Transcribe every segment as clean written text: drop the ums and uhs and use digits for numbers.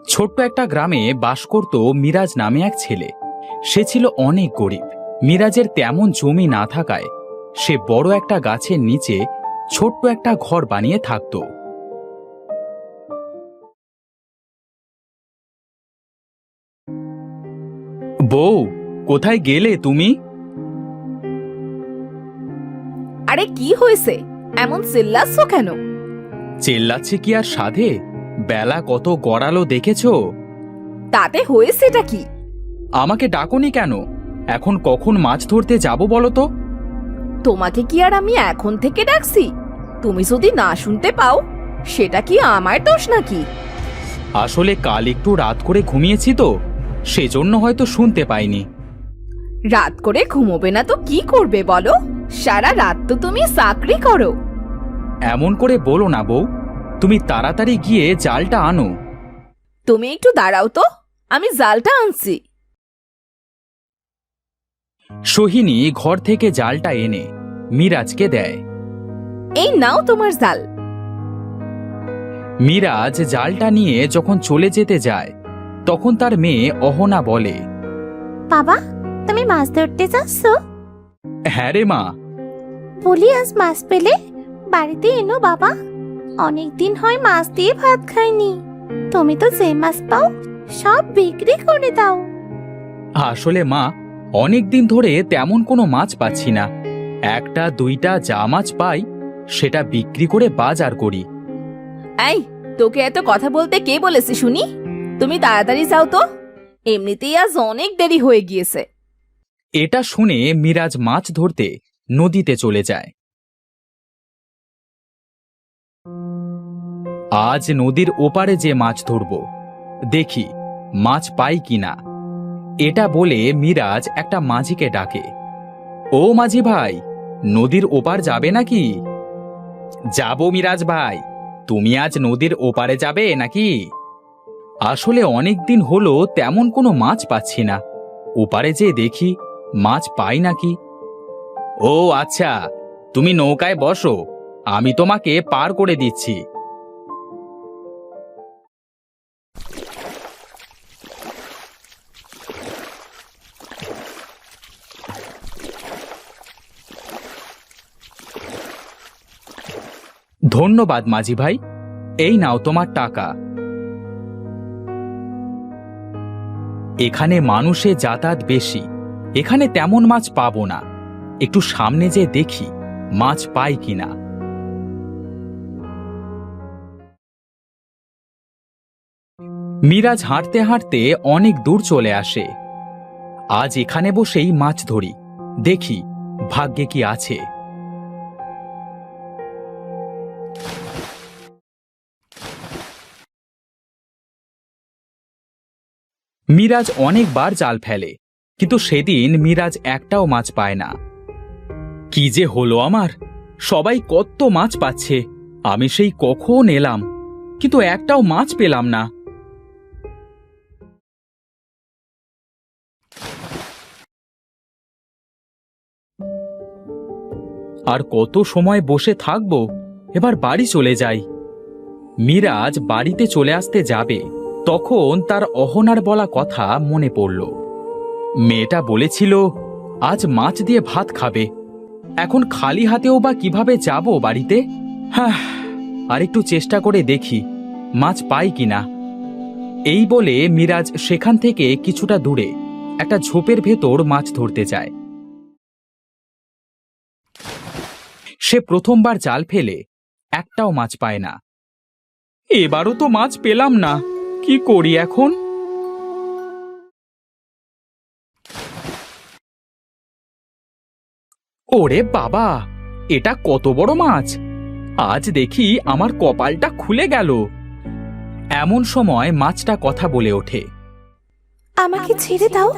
ছোট্ট একটা গ্রামে বাস করত মিরাজ নামে এক ছেলে। সে ছিল অনেক গরিব। মিরাজের তেমন জমি না থাকায় সে বড় একটা গাছের নিচে ছোট্ট একটা ঘর বানিয়ে থাকত। বউ, কোথায় গেলে তুমি? আরে কি হয়েছে? এমন চিল্লাচ্ছ কেন? চেল্লাচ্ছে কি আর সাধে? বেলা কত গড়ালো দেখেছো? তাতে হয়েছেটা কি? আমাকে ডাকোনি কেন? এখন কখন মাছ ধরতে যাব বলো তো? তোমাকে কি আর আমি এখন থেকে ডাকছি? তুমি যদি না শুনতে পাও সেটা কি আমার দোষ নাকি? আসলে কাল একটু রাত করে ঘুমিয়েছি তো, সেজন্য হয়তো শুনতে পাইনি। রাত করে ঘুমোবে না তো কি করবে বলো? সারা রাত তো তুমি চাকরি করো। এমন করে বলো না বউ, তুমি তাড়াতাড়ি গিয়ে জালটা আনো। তুমি একটু দাঁড়াও তো, আমি জালটা আনছি। সোহিনী ঘর থেকে জালটা এনে মিরাজকে দেয়। এই নাও তোমার জাল। মিরাজ জালটা নিয়ে যখন চলে যেতে যায় তখন তার মেয়ে অহনা বলে, বাবা, তুমি মাছ ধরতে যাচ্ছ? হ্যাঁ রে মা। বলি, আজ মাছ পেলে বাড়িতে এনো বাবা। অনেকদিন হয় মাছ দিয়ে ভাত খাইনি। তুমি তো যে মাছ পাও সব বিক্রি করে দাও। আসলে মা, অনেক দিন ধরে তেমন কোনো মাছ পাচ্ছি না। একটা দুইটা যা মাছ পাই সেটা বিক্রি করে বাজার করি। এই, তোকে এত কথা বলতে কে বলেছে শুনি? তুমি তাড়াতাড়ি যাও তো, এমনিতেই আজ অনেক দেরি হয়ে গিয়েছে। এটা শুনে মিরাজ মাছ ধরতে নদীতে চলে যায়। আজ নদীর ওপারে যে মাছ ধরব, দেখি মাছ পাই কিনা। এটা বলে মিরাজ একটা মাঝিকে ডাকে। ও মাঝি ভাই, নদীর ওপার যাবে নাকি? যাব মিরাজ ভাই, তুমি আজ নদীর ওপারে যাবে নাকি? আসলে অনেক দিন হলো তেমন কোনো মাছ পাচ্ছি না, ওপারে যে দেখি মাছ পাই নাকি। ও আচ্ছা, তুমি নৌকায় বসো, আমি তোমাকে পার করে দিচ্ছি। ধন্যবাদ মাঝি ভাই, এই নাও তোমার টাকা। এখানে মানুষের যাতায়াত বেশি, এখানে তেমন মাছ পাবো না। একটু সামনে যে দেখি মাছ পাই কিনা। মিরাজ হাঁটতে হাঁটতে অনেক দূর চলে আসে। আজ এখানে বসেই মাছ ধরি, দেখি ভাগ্যে কি আছে। মিরাজ অনেকবার জাল ফেলে, কিন্তু সেদিন মিরাজ একটাও মাছ পায় না। কি যে হলো আমার, সবাই কত মাছ পাচ্ছে, আমি সেই কখন এলাম কিন্তু একটাও মাছ পেলাম না। আর কত সময় বসে থাকবো, এবার বাড়ি চলে যাই। মিরাজ বাড়িতে চলে আসতে যাবে তখন তার অহনার বলা কথা মনে পড়ল। মেয়েটা বলেছিল আজ মাছ দিয়ে ভাত খাবে, এখন খালি হাতেও বা কিভাবে যাব বাড়িতে? হ্যাঁ, আর একটু চেষ্টা করে দেখি মাছ পাই কিনা। এই বলে মিরাজ সেখান থেকে কিছুটা দূরে একটা ঝোপের ভেতর মাছ ধরতে যায়। সে প্রথমবার জাল ফেলে একটাও মাছ পায় না। এবারও তো মাছ পেলাম না, কি করি এখন? ওরে বাবা, এটা কত বড় মাছ! আজ দেখি আমার কপালটা খুলে গেল। এমন সময় মাছটা কথা বলে ওঠে। আমাকে ছেড়ে দাও,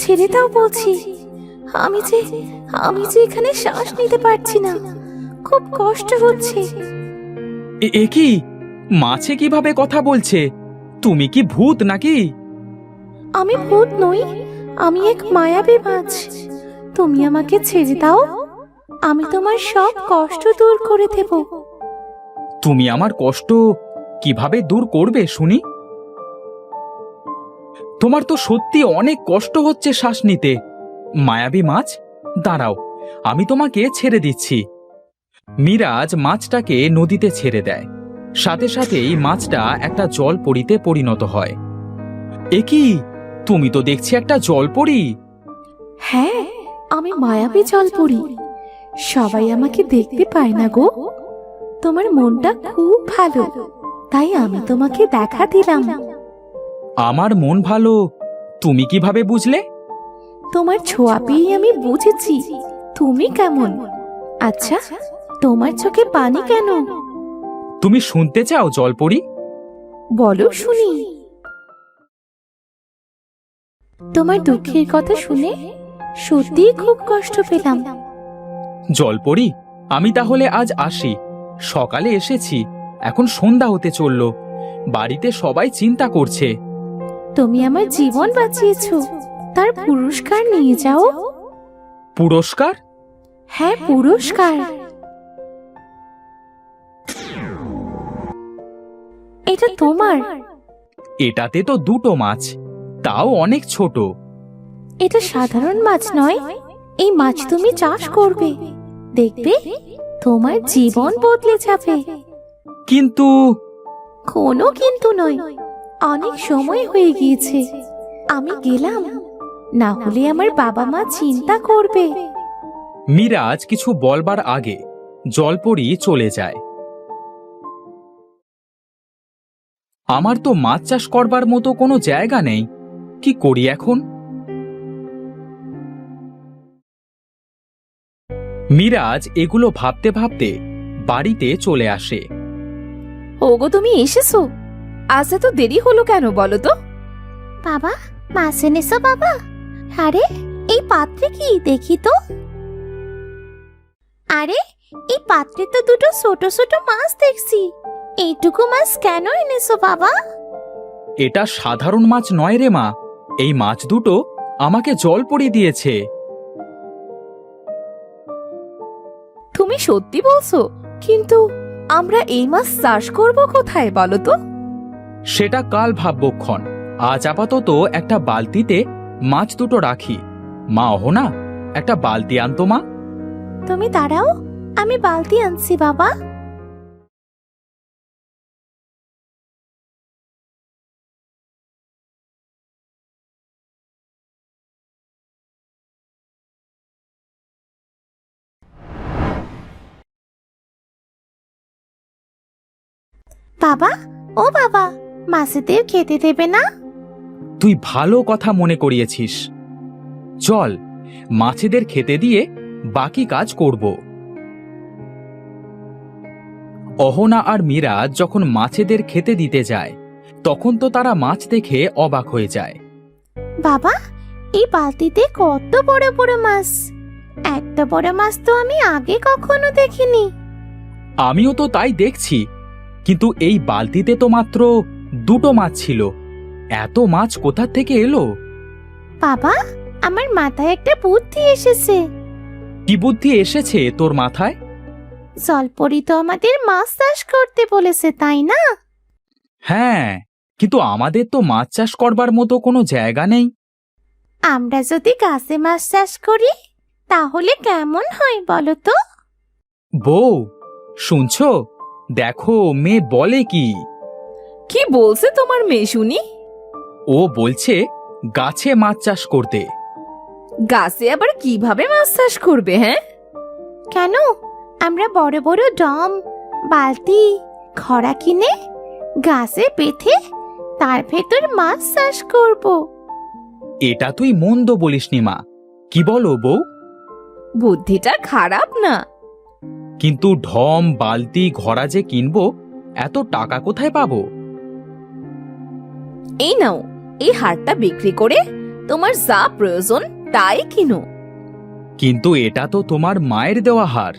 ছেড়ে দাও বলছি। আমি যে আমি যে এখানে শ্বাস নিতে পারছি না, খুব কষ্ট হচ্ছে। এ কি, মাছে কিভাবে কথা বলছে? তুমি কি ভূত নাকি? আমি ভূত নই, আমি এক মায়াবী মাছ। তুমি আমাকে ছেড়ে দাও, আমি তোমার সব কষ্ট দূর করে দেব। তুমি আমার কষ্ট কিভাবে দূর করবে শুনি? তোমার তো সত্যি অনেক কষ্ট হচ্ছে শ্বাস নিতে। মায়াবী মাছ, দাঁড়াও, আমি তোমাকে ছেড়ে দিচ্ছি। মিরাজ মাছটাকে নদীতে ছেড়ে দেয়। সাথে সাথেই মাছটা একটা জলপরীতে পরিণত হয়। এ কি, তুমি তো দেখছি একটা জলপরী। হ্যাঁ, আমি মায়াবী জলপরি। সবাই আমাকে দেখতে পায় না গো। তোমার মনটা খুব ভালো, তাই আমি তোমাকে দেখা দিলাম। আমার মন ভালো, তুমি কিভাবে বুঝলে? তোমার ছোঁয়া পেয়ে আমি বুঝেছি তুমি কেমন। আচ্ছা, তোমার চোখে পানি কেন? তুমি শুনতে চাও জলপরী? বলো শুনি। তোমার দুঃখের কথা শুনে সত্যিই খুব কষ্ট পেলাম। জলপরী, আমি তাহলে আজ আসি। সকালে এসেছি, এখন সন্ধ্যা হতে চলল। বাড়িতে সবাই চিন্তা করছে। তুমি আমার জীবন বাঁচিয়েছো, তার পুরস্কার নিয়ে যাও। পুরস্কার? হ্যাঁ, পুরস্কার। এটা তোমার। এটাতে তো দুটো মাছ, তাও অনেক ছোট। এটা সাধারণ মাছ নয়, এই মাছ তুমি চাষ করবে, দেখবে তোমার জীবন বদলে যাবে। কিন্তু কোনো কিন্তু নয়, অনেক সময় হয়ে গিয়েছে, আমি গেলাম, না হলে আমার বাবা মা চিন্তা করবে। মিরাজ কিছু বলবার আগে জলপরী চলে যায়। আমার তো মাছ চাষ করবার মতো কোনো জায়গা নেই, কি করি এখন? মিরাজ এগুলো ভাবতে ভাবতে বাড়িতে চলে আসে। ওগো, তুমি এসেছো? আজ এত দেরি হলো কেন বলো তো? বাবা, মাছ এনেছো বাবা? আরে, এই পাত্রে কি দেখি তো। আরে, এই পাত্রে তো দুটো ছোট ছোট মাছ দেখছি। এইটুকু মাছ কেন এনেছো বাবা? এটা সাধারণ মাছ নয় রে মা, এই মাছ দুটো আমাকে জলপরী দিয়েছে। তুমি সত্যি বলছো? কিন্তু আমরা এই মাছ চাষ করব কোথায় বলো তো? সেটা কাল ভাববক্ষণ, আজ আপাতত একটা বালতিতে মাছ দুটো রাখি। মা, অহনা, একটা বালতি আনতো মা। তুমি দাঁড়াও, আমি বালতি আনছি বাবা। বাবা, ও বাবা, মাছেদের খেতে দেবে না? তুই ভালো কথা মনে করিয়েছিস। চল, মাছেদের খেতে দিয়ে বাকি কাজ করব। অহনা আর মিরাজ যখন মাছেদের খেতে দিতে যায়, তখন তো তারা মাছ দেখে অবাক হয়ে যায়। বাবা, এই বালতিতে কত বড় বড় মাছ! এত বড় মাছ তো আমি আগে কখনো দেখিনি। আমিও তো তাই দেখছি, কিন্তু এই বালতিতে তো মাত্র দুটো মাছ ছিল। এত মাছ কোথা থেকে এলো? বাবা, আমার মাথায় একটা বুদ্ধি এসেছে। কি বুদ্ধি এসেছে তোর মাথায়? জলপরি তো আমাদের মাছ চাষ করতে বলেছে, তাই না? হ্যাঁ, কিন্তু আমাদের তো মাছ চাষ করবার মতো কোনো জায়গা নেই। আমরা যদি গাছে মাছ চাষ করি তাহলে কেমন হয় বলো তো? বউ, শুনছো? দেখো মেয়ে বলে কি। কি বলছে তোমার মেয়ে শুনি? ও বলছে গাছে মাছ চাষ করতে। গাছে আবার কিভাবে মাছ চাষ করবে? হ্যাঁ, কেন, আমরা বড় বড় ড্রাম, বালতি, খড়া কিনে গাছে পেথে তার ভেতর মাছ চাষ করব। এটা তুই মন্দ বলিসনি মা, কি বলো বউ? বুদ্ধিটা খারাপ না। কিন্তু ঢম, বালতি, ঘড়া যে কিনবো, এত টাকা কোথায় পাবো? এই নাও, এই হারটা বিক্রি করে তোমার যা প্রয়োজন তাই কিনো। কিন্তু এটা তো তোমার মায়ের দেওয়া হার।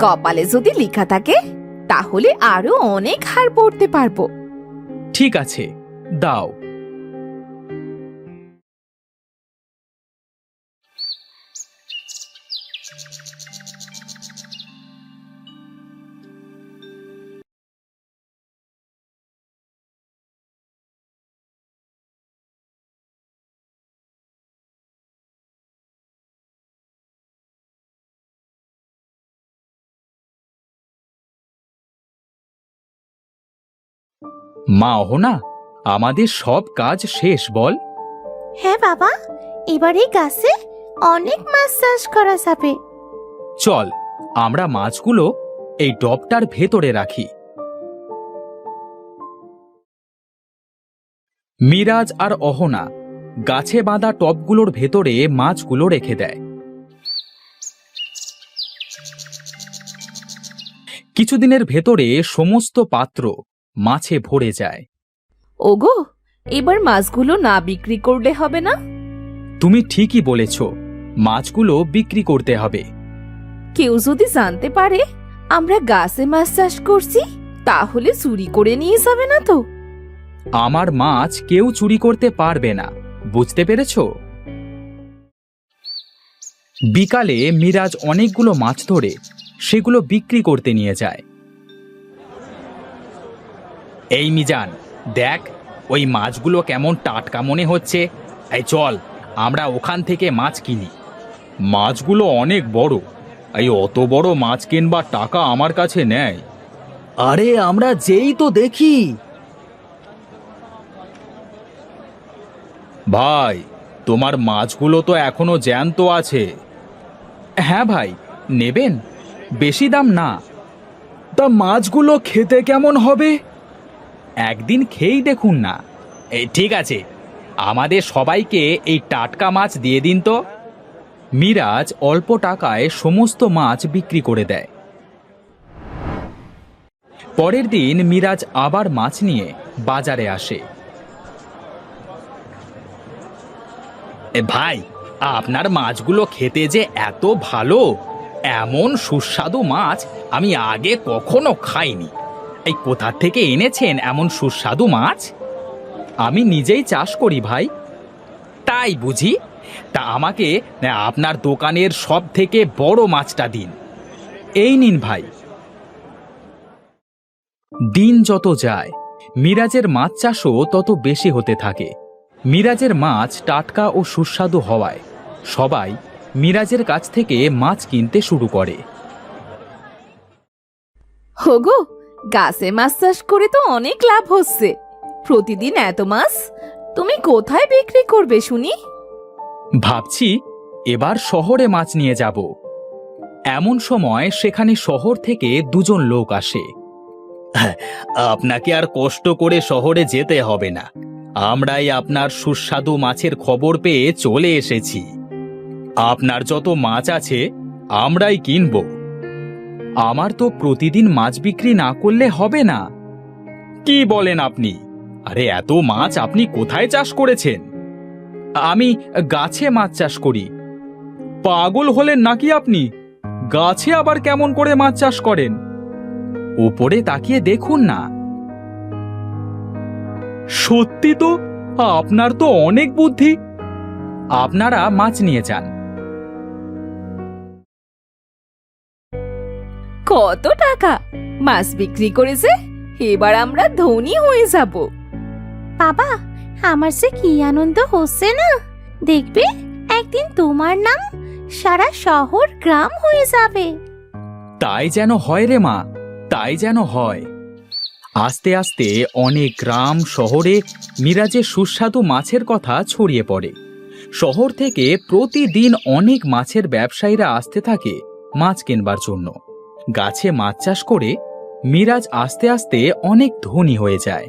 কপালে যদি লেখা থাকে তাহলে আরো অনেক হার পড়তে পারবো। ঠিক আছে, দাও। মা অহনা, আমাদের সব কাজ শেষ বল। হ্যাঁ বাবা, এবার এই গাছে অনেক মাছ চাষ করা যাবে। চল আমরা মাছগুলো এই টবটার ভেতরে রাখি। মিরাজ আর অহনা গাছে বাঁধা টবগুলোর ভেতরে মাছগুলো রেখে দেয়। কিছুদিনের ভেতরে সমস্ত পাত্র মাছে ভরে যায়। ওগো, এবার মাছগুলো না বিক্রি করলে হবে না? তুমি ঠিকই বলেছ, মাছগুলো বিক্রি করতে হবে। কেউ যদি জানতে পারে আমরা গাছে মাছ চাষ করছি, তাহলে চুরি করে নিয়ে যাবে না তো? আমার মাছ কেউ চুরি করতে পারবে না, বুঝতে পেরেছ? বিকালে মিরাজ অনেকগুলো মাছ ধরে সেগুলো বিক্রি করতে নিয়ে যায়। এই মিজান, দেখ ওই মাছগুলো কেমন টাটকা মনে হচ্ছে। এই চল আমরা ওখান থেকে মাছ কিনি। মাছগুলো অনেক বড়, এই অত বড় মাছ কিনবার টাকা আমার কাছে নেই। আরে আমরা যেই তো দেখি। ভাই, তোমার মাছগুলো তো এখনো জ্যান্ত আছে। হ্যাঁ ভাই, নেবেন? বেশি দাম না। তা মাছগুলো খেতে কেমন হবে? একদিন খেয়েই দেখুন না। এই ঠিক আছে, আমাদের সবাইকে এই টাটকা মাছ দিয়ে দিন তো। মিরাজ অল্প টাকায় সমস্ত মাছ বিক্রি করে দেয়। পরের দিন মিরাজ আবার মাছ নিয়ে বাজারে আসে। ভাই, আপনার মাছগুলো খেতে যে এত ভালো, এমন সুস্বাদু মাছ আমি আগে কখনো খাইনি। এই কোথা থেকে এনেছেন এমন সুস্বাদু মাছ? আমি নিজেই চাষ করি ভাই। তাই বুঝি? তা আমাকে আপনার দোকানের সব থেকে বড় মাছটা দিন। এই নিন ভাই। দিন যত যায় মিরাজের মাছ চাষও তত বেশি হতে থাকে। মিরাজের মাছ টাটকা ও সুস্বাদু হওয়ায় সবাই মিরাজের কাছ থেকে মাছ কিনতে শুরু করে। ওগো, গাছে মাছ চাষ করে তো অনেক লাভ হচ্ছে। প্রতিদিন এত মাছ তুমি কোথায় বিক্রি করবে শুনি? ভাবছি এবার শহরে মাছ নিয়ে যাব। এমন সময় সেখানে শহর থেকে দুজন লোক আসে। আপনাকে আর কষ্ট করে শহরে যেতে হবে না, আমরাই আপনার সুস্বাদু মাছের খবর পেয়ে চলে এসেছি। আপনার যত মাছ আছে আমরাই কিনব। আমার তো প্রতিদিন মাছ বিক্রি না করলে হবে না। কি বলেন আপনি? আরে এত মাছ আপনি কোথায় চাষ করেছেন? আমি গাছে মাছ চাষ করি। পাগল হলেন নাকি আপনি? গাছে আবার কেমন করে মাছ চাষ করেন? উপরে তাকিয়ে দেখুন না। সত্যি তো, আপনার তো অনেক বুদ্ধি। আপনারা মাছ নিয়ে যান। কত টাকা মাছ বিক্রি করেছে, এবার আমরা ধনী হয়ে যাব। বাবা, আমার যে কি আনন্দ হচ্ছে না! দেখবে একদিন তোমার নাম সারা শহর গ্রাম হয়ে যাবে। তাই যেন হয় রে মা, তাই যেন হয়। আস্তে আস্তে অনেক গ্রাম শহরে মিরাজের সুস্বাদু মাছের কথা ছড়িয়ে পড়ে। শহর থেকে প্রতিদিন অনেক মাছের ব্যবসায়ীরা আসতে থাকে মাছ কেনবার জন্য। গাছে মাছ চাষ করে মিরাজ আস্তে আস্তে অনেক ধনী হয়ে যায়।